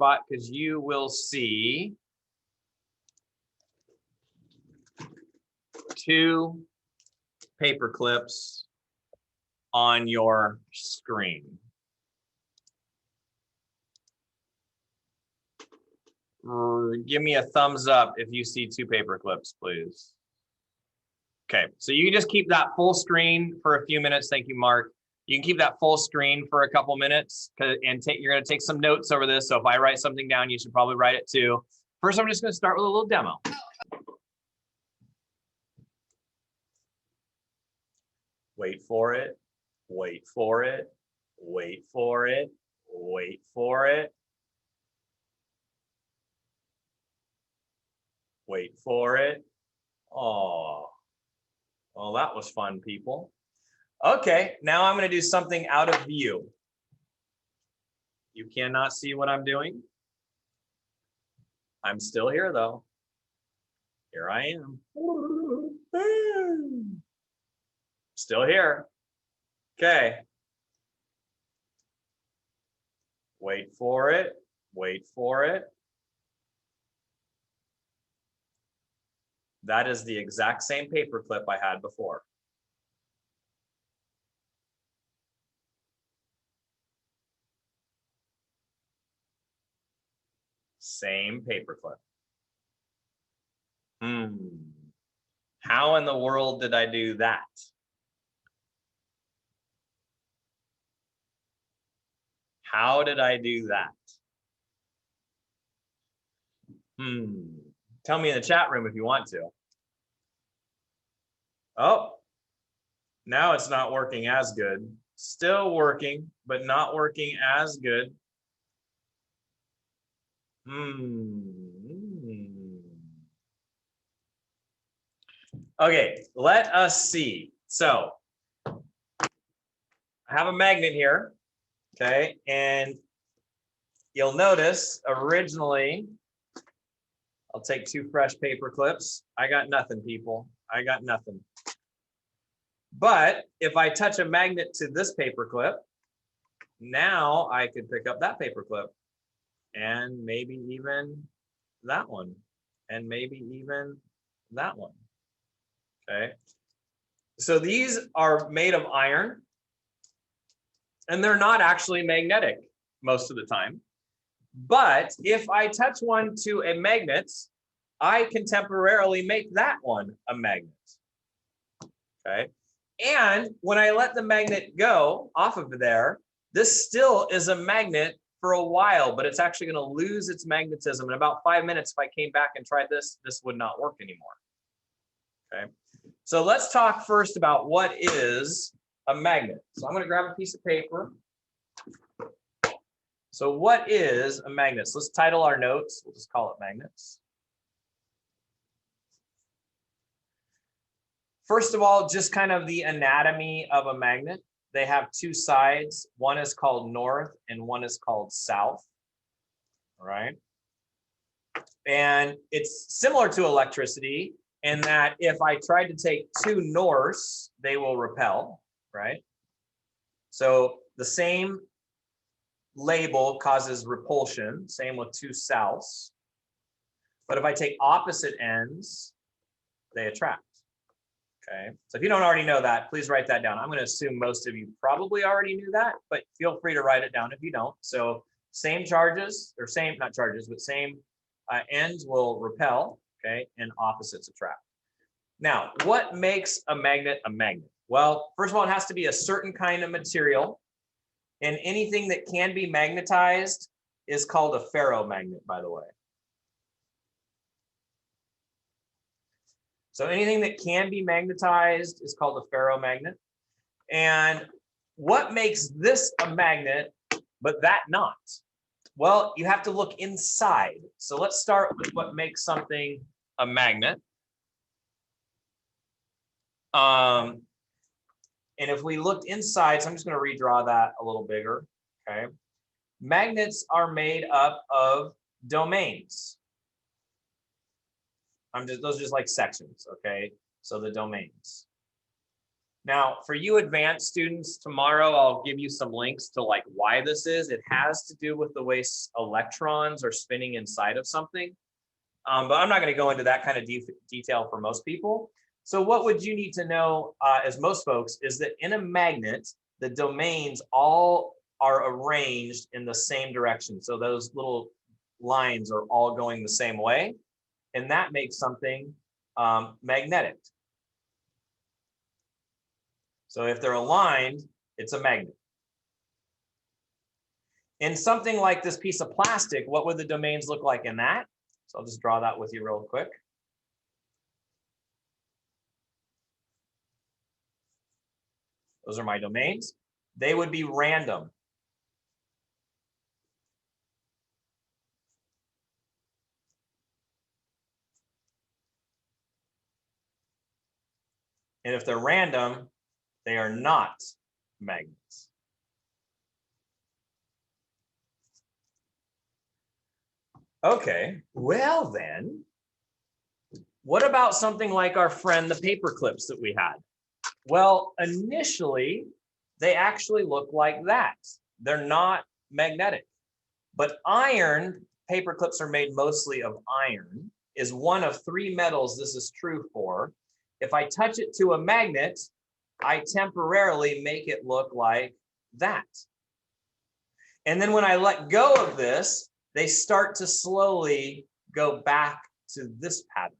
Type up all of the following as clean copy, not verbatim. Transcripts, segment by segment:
spot because you will see two paper clips on your screen. Give me a thumbs up if you see two paper clips, please. Okay, so you can just keep that full screen for a few minutes. Thank you, Mark. You can keep that full screen for a couple minutes and you're going to take some notes over this. So if I write something down, you should probably write it too. First, I'm just going to start with a little demo. Wait for it, wait for it, wait for it, wait for it. Wait for it. Oh, well, that was fun, people. Okay, now I'm going to do something out of view. You cannot see what I'm doing. I'm still here, though. Here I am. Still here. Okay. Wait for it. Wait for it. That is the exact same paper clip I had before. Same paper clip. How in the world did I do that? How did I do that? Tell me in the chat room if you want to. Oh, now it's not working as good. Still working, but not working as good. Okay, let us see. So I have a magnet here, okay, and you'll notice originally, I'll take two fresh paper clips. I got nothing, people. I got nothing. But if I touch a magnet to this paper clip, now I could pick up that paper clip and maybe even that one and maybe even that one. Okay. So these are made of iron and they're not actually magnetic most of the time. But if I touch one to a magnet, I can temporarily make that one a magnet. Okay. And when I let the magnet go off of there, this still is a magnet for a while, but it's actually going to lose its magnetism. In about 5 minutes, if I came back and tried this, this would not work anymore. Okay. So let's talk first about what is a magnet. So I'm going to grab a piece of paper. So what is a magnet? So let's title our notes. We'll just call it magnets. First of all, just kind of the anatomy of a magnet. They have two sides. One is called north and one is called south. All right. And it's similar to electricity in that if I tried to take two norths, they will repel, right? So the same label causes repulsion, same with two souths. But if I take opposite ends, they attract. Okay, so if you don't already know that, please write that down. I'm going to assume most of you probably already knew that, but feel free to write it down if you don't. So same charges, or same, not charges, but same ends will repel, okay, and opposites attract. Now, what makes a magnet a magnet? Well, first of all, it has to be a certain kind of material, and anything that can be magnetized is called a ferromagnet, by the way. So anything that can be magnetized is called a ferromagnet. And what makes this a magnet, but that not? Well, you have to look inside. So let's start with what makes something a magnet. And if we looked inside, so I'm just going to redraw that a little bigger. Okay. Magnets are made up of domains. Those are just like sections, okay? So the domains. Now, for you advanced students, tomorrow I'll give you some links to like why this is. It has to do with the way electrons are spinning inside of something. But I'm not going to go into that kind of detail for most people. So what would you need to know as most folks is that in a magnet, the domains all are arranged in the same direction. So those little lines are all going the same way. And that makes something magnetic. So if they're aligned, it's a magnet. In something like this piece of plastic, what would the domains look like in that? So I'll just draw that with you real quick. Those are my domains. They would be random. And if they're random, they are not magnets. Okay, well then, what about something like our friend, the paper clips that we had? Well, initially, they actually look like that. They're not magnetic. But iron, paper clips are made mostly of iron, is one of three metals this is true for. If I touch it to a magnet, I temporarily make it look like that. And then when I let go of this, they start to slowly go back to this pattern.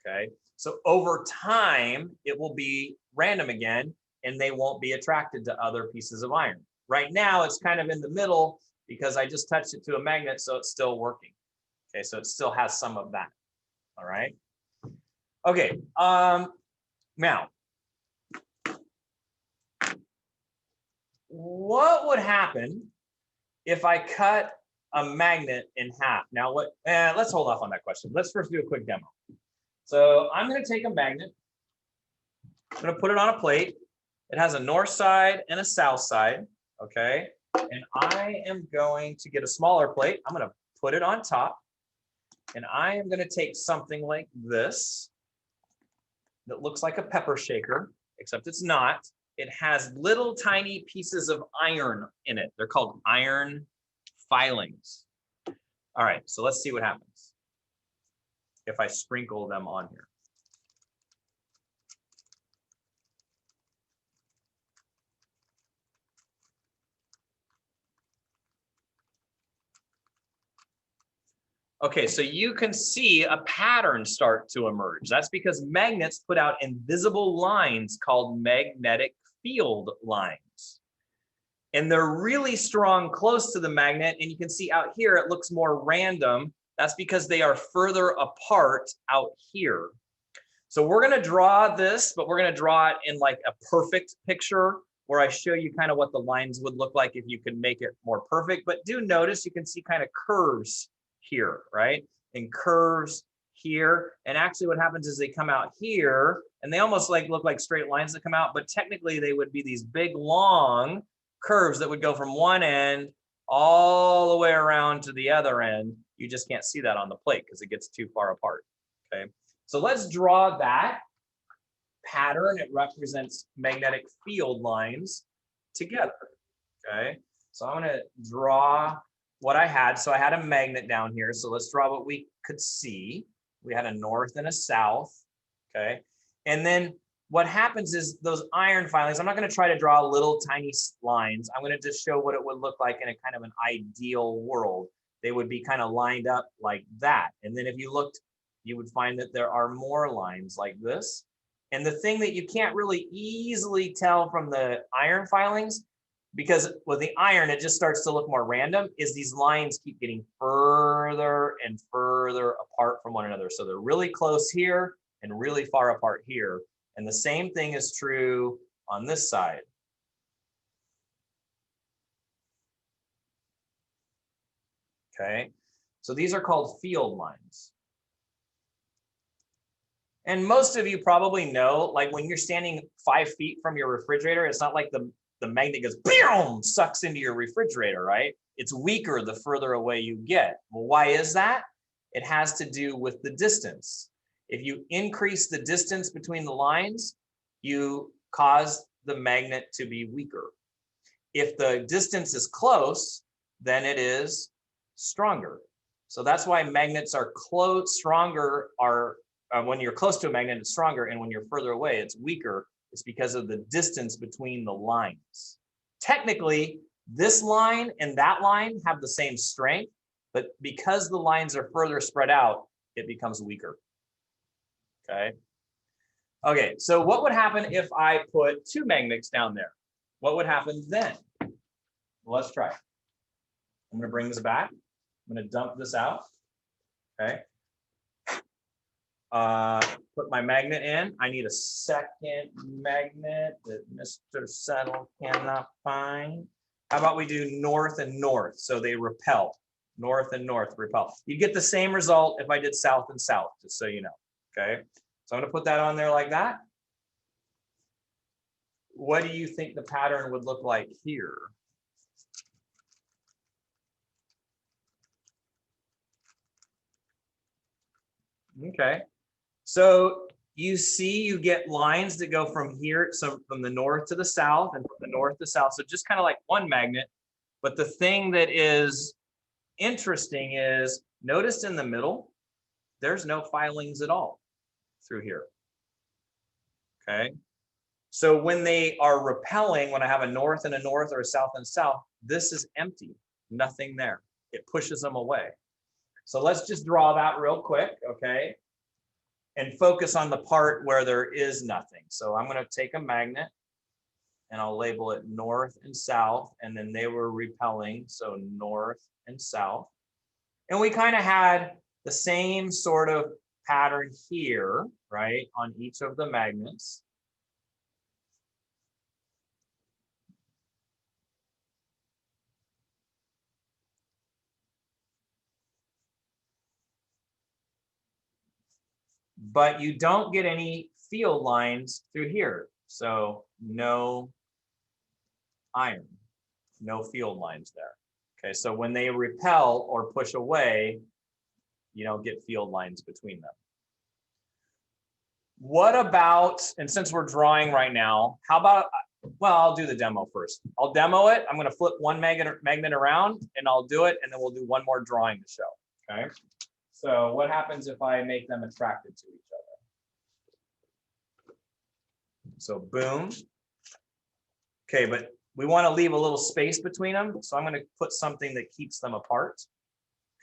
Okay, so over time, it will be random again, and they won't be attracted to other pieces of iron. Right now, it's kind of in the middle because I just touched it to a magnet, so it's still working. Okay, so it still has some of that. All right. Okay, now, what would happen if I cut a magnet in half? Now, let's hold off on that question. Let's first do a quick demo. So I'm going to take a magnet. I'm going to put it on a plate. It has a north side and a south side. Okay. And I am going to get a smaller plate. I'm going to put it on top. And I am going to take something like this that looks like a pepper shaker, except it's not. It has little tiny pieces of iron in it. They're called iron filings. All right, so let's see what happens if I sprinkle them on here. Okay, so you can see a pattern start to emerge. That's because magnets put out invisible lines called magnetic field lines. And they're really strong close to the magnet. And you can see out here, it looks more random. That's because they are further apart out here. So we're going to draw this, but we're going to draw it in like a perfect picture where I show you kind of what the lines would look like if you could make it more perfect. But do notice you can see kind of curves here, right? And curves here. And actually what happens is they come out here and they almost like look like straight lines that come out, but technically they would be these big long curves that would go from one end all the way around to the other end. You just can't see that on the plate because it gets too far apart. Okay, so let's draw that pattern. It represents magnetic field lines together. Okay, so I'm going to draw what I had. So I had a magnet down here. So let's draw what we could see. We had a north and a south. Okay, and then what happens is those iron filings, I'm not going to try to draw little tiny lines. I'm going to just show what it would look like in a kind of an ideal world. They would be kind of lined up like that. And then if you looked, you would find that there are more lines like this. And the thing that you can't really easily tell from the iron filings, because with the iron, it just starts to look more random, is these lines keep getting further and further apart from one another. So they're really close here and really far apart here. And the same thing is true on this side. Okay, so these are called field lines. And most of you probably know, like when you're standing 5 feet from your refrigerator, it's not like the magnet goes, boom, sucks into your refrigerator, right? It's weaker the further away you get. Well, why is that? It has to do with the distance. If you increase the distance between the lines, you cause the magnet to be weaker. If the distance is close, then it is stronger. So that's why magnets are stronger when you're close to a magnet, it's stronger, and when you're further away, it's weaker. It's because of the distance between the lines. Technically, this line and that line have the same strength, but because the lines are further spread out, it becomes weaker. Okay. Okay, so what would happen if I put 2 magnets down there? What would happen then? Well, let's try it. I'm going to bring this back. I'm going to dump this out. Okay. Put my magnet in. I need a second magnet that Mr. Settle cannot find. How about we do north and north so they repel? North and north repel. You get the same result if I did south and south, just so you know. Okay. So I'm going to put that on there like that. What do you think the pattern would look like here? Okay. So you see you get lines that go from here, so from the north to the south and from the north to south. So just kind of like one magnet. But the thing that is interesting is notice in the middle, there's no filings at all through here. Okay. So when they are repelling, when I have a north and a north or a south and south, this is empty, nothing there. It pushes them away. So let's just draw that real quick, okay? And focus on the part where there is nothing. So I'm going to take a magnet and I'll label it north and south, and then they were repelling, so north and south. And we kind of had the same sort of pattern here, right, on each of the magnets. But you don't get any field lines through here. So no iron, no field lines there. Okay, so when they repel or push away, you don't get field lines between them. What about, and since we're drawing right now, how about, well, I'll do the demo first. I'll demo it. I'm going to flip one magnet around and I'll do it, and then we'll do one more drawing to show. Okay. So what happens if I make them attracted to each other? So boom. Okay, but we want to leave a little space between them. So I'm going to put something that keeps them apart.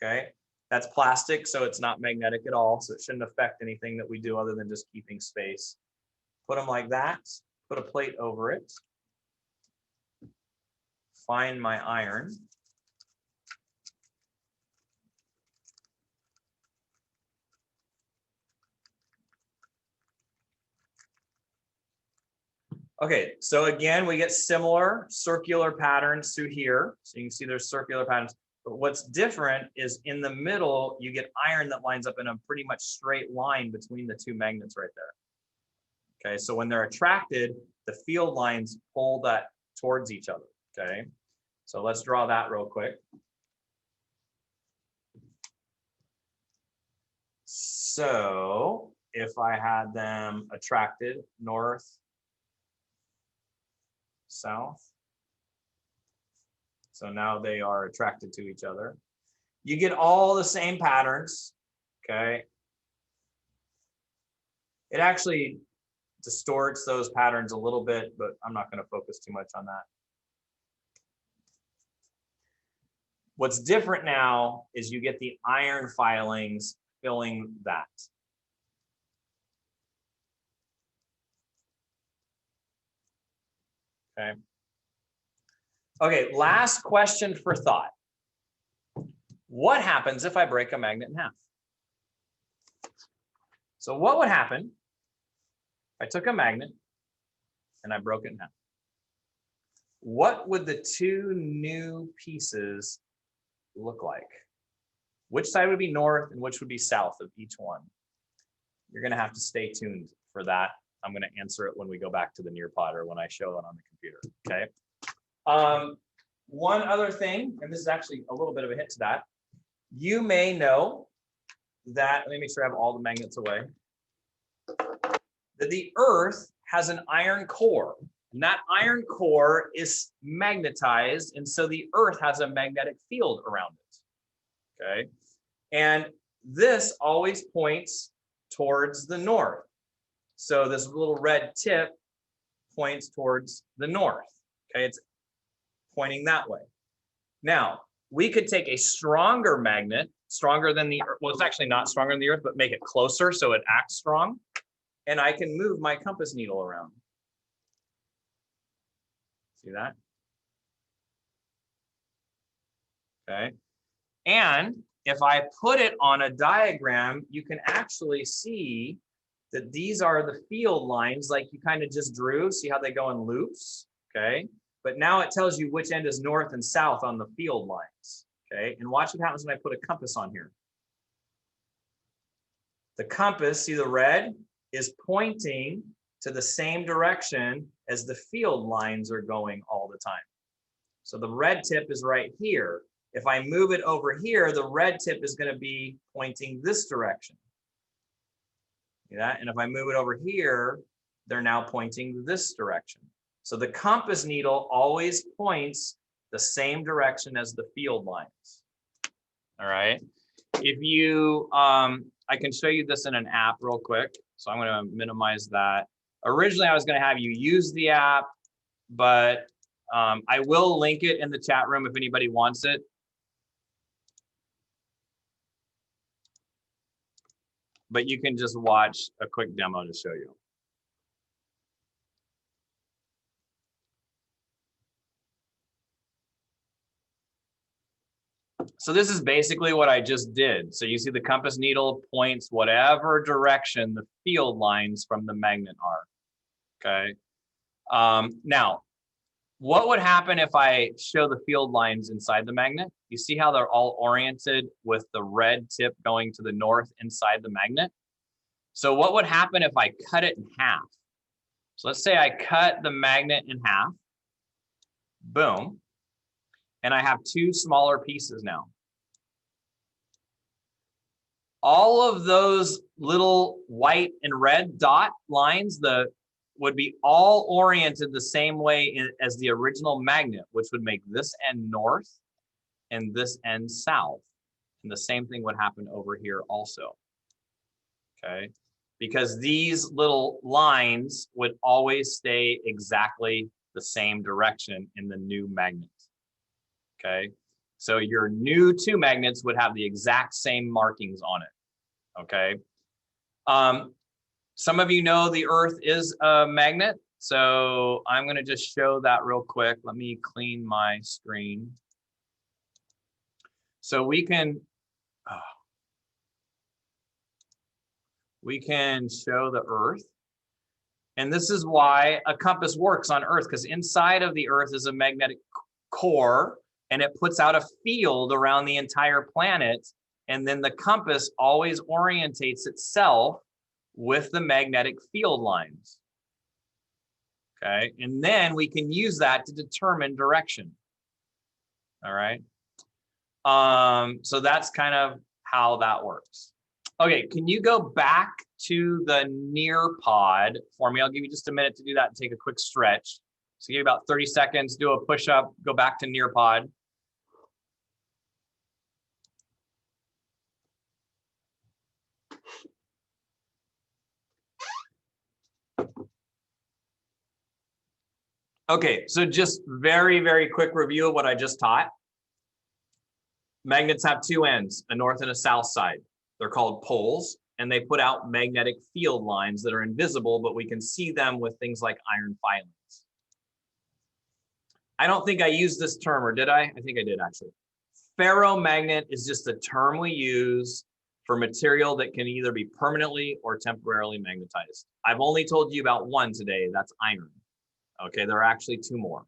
Okay, that's plastic, so it's not magnetic at all. So it shouldn't affect anything that we do other than just keeping space. Put them like that. Put a plate over it. Find my iron. Okay, so again, we get similar circular patterns through here. So you can see there's circular patterns. But what's different is in the middle, you get iron that lines up in a pretty much straight line between the 2 magnets right there. Okay, so when they're attracted, the field lines pull that towards each other. Okay, so let's draw that real quick. So if I had them attracted north, south. So now they are attracted to each other. You get all the same patterns, okay? It actually distorts those patterns a little bit, but I'm not going to focus too much on that. What's different now is you get the iron filings filling that. Okay. Okay, last question for thought. What happens if I break a magnet in half? So what would happen if I took a magnet and I broke it in half? What would the 2 new pieces look like? Which side would be north and which would be south of each one? You're going to have to stay tuned for that. I'm going to answer it when we go back to the Nearpod or when I show it on the computer. Okay. One other thing, and this is actually a little bit of a hint to that. You may know that, let me make sure I have all the magnets away, that the Earth has an iron core, and that iron core is magnetized, and so the Earth has a magnetic field around it. Okay, and this always points towards the north. So this little red tip points towards the north. Okay, it's pointing that way. Now, we could take a stronger magnet, stronger than the Earth. Well, it's actually not stronger than the Earth, but make it closer so it acts strong. And I can move my compass needle around. See that? Okay. And if I put it on a diagram, you can actually see that these are the field lines like you kind of just drew. See how they go in loops? Okay. But now it tells you which end is north and south on the field lines. Okay. And watch what happens when I put a compass on here. The compass, see the red, is pointing to the same direction as the field lines are going all the time. So the red tip is right here. If I move it over here, the red tip is going to be pointing this direction. See that? And if I move it over here, they're now pointing this direction. So the compass needle always points the same direction as the field lines. All right. If you, I can show you this in an app real quick. So I'm going to minimize that. Originally, I was going to have you use the app, but I will link it in the chat room if anybody wants it. But you can just watch a quick demo to show you. So this is basically what I just did. So you see the compass needle points whatever direction the field lines from the magnet are. Okay. Now, what would happen if I show the field lines inside the magnet? You see how they're all oriented with the red tip going to the north inside the magnet? So what would happen if I cut it in half? So let's say I cut the magnet in half. Boom. And I have two smaller pieces now. All of those little white and red dot lines would be all oriented the same way as the original magnet, which would make this end north and this end south. And the same thing would happen over here also. Okay, because these little lines would always stay exactly the same direction in the new magnet. Okay, so your new two magnets would have the exact same markings on it. Okay, some of you know the Earth is a magnet, so I'm going to just show that real quick. Let me clean my screen. So we can show the Earth. And this is why a compass works on Earth, because inside of the Earth is a magnetic core, and it puts out a field around the entire planet. And then the compass always orientates itself with the magnetic field lines. Okay, and then we can use that to determine direction. All right. So that's kind of how that works. Okay, can you go back to the Nearpod for me? I'll give you just a minute to do that and take a quick stretch. So give you about 30 seconds, do a push-up, go back to Nearpod. Okay, so just very, very quick review of what I just taught. Magnets have two ends, a north and a south side. They're called poles, and they put out magnetic field lines that are invisible, but we can see them with things like iron filings. I don't think I used this term, or did I? I think I did actually. Ferromagnet is just a term we use for material that can either be permanently or temporarily magnetized. I've only told you about one today, that's iron. Okay, there are actually two more.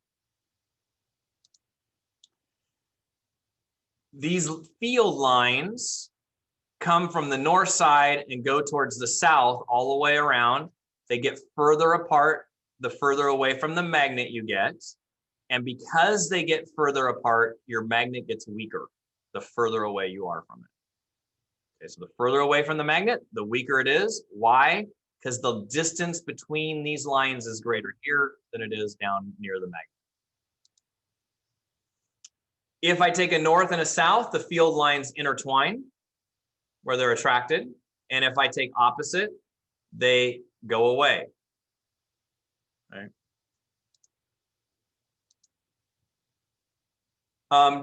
These field lines come from the north side and go towards the south all the way around. They get further apart the further away from the magnet you get. And because they get further apart, your magnet gets weaker the further away you are from it. Okay, so the further away from the magnet, the weaker it is. Why? because the distance between these lines is greater here than it is down near the magnet. If I take a north and a south, the field lines intertwine where they're attracted. And if I take opposite, they go away. Right.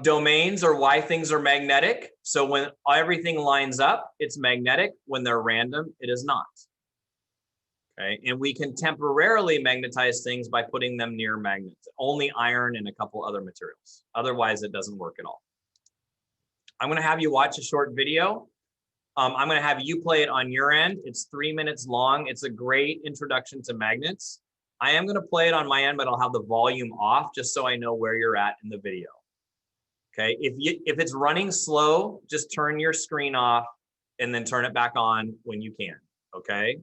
Domains are why things are magnetic. So when everything lines up, it's magnetic. When they're random, it is not. Okay, and we can temporarily magnetize things by putting them near magnets, only iron and a couple other materials. Otherwise, it doesn't work at all. I'm going to have you watch a short video. I'm going to have you play it on your end. It's 3 minutes long. It's a great introduction to magnets. I am going to play it on my end, but I'll have the volume off just so I know where you're at in the video. Okay, if it's running slow, just turn your screen off and then turn it back on when you can. Okay.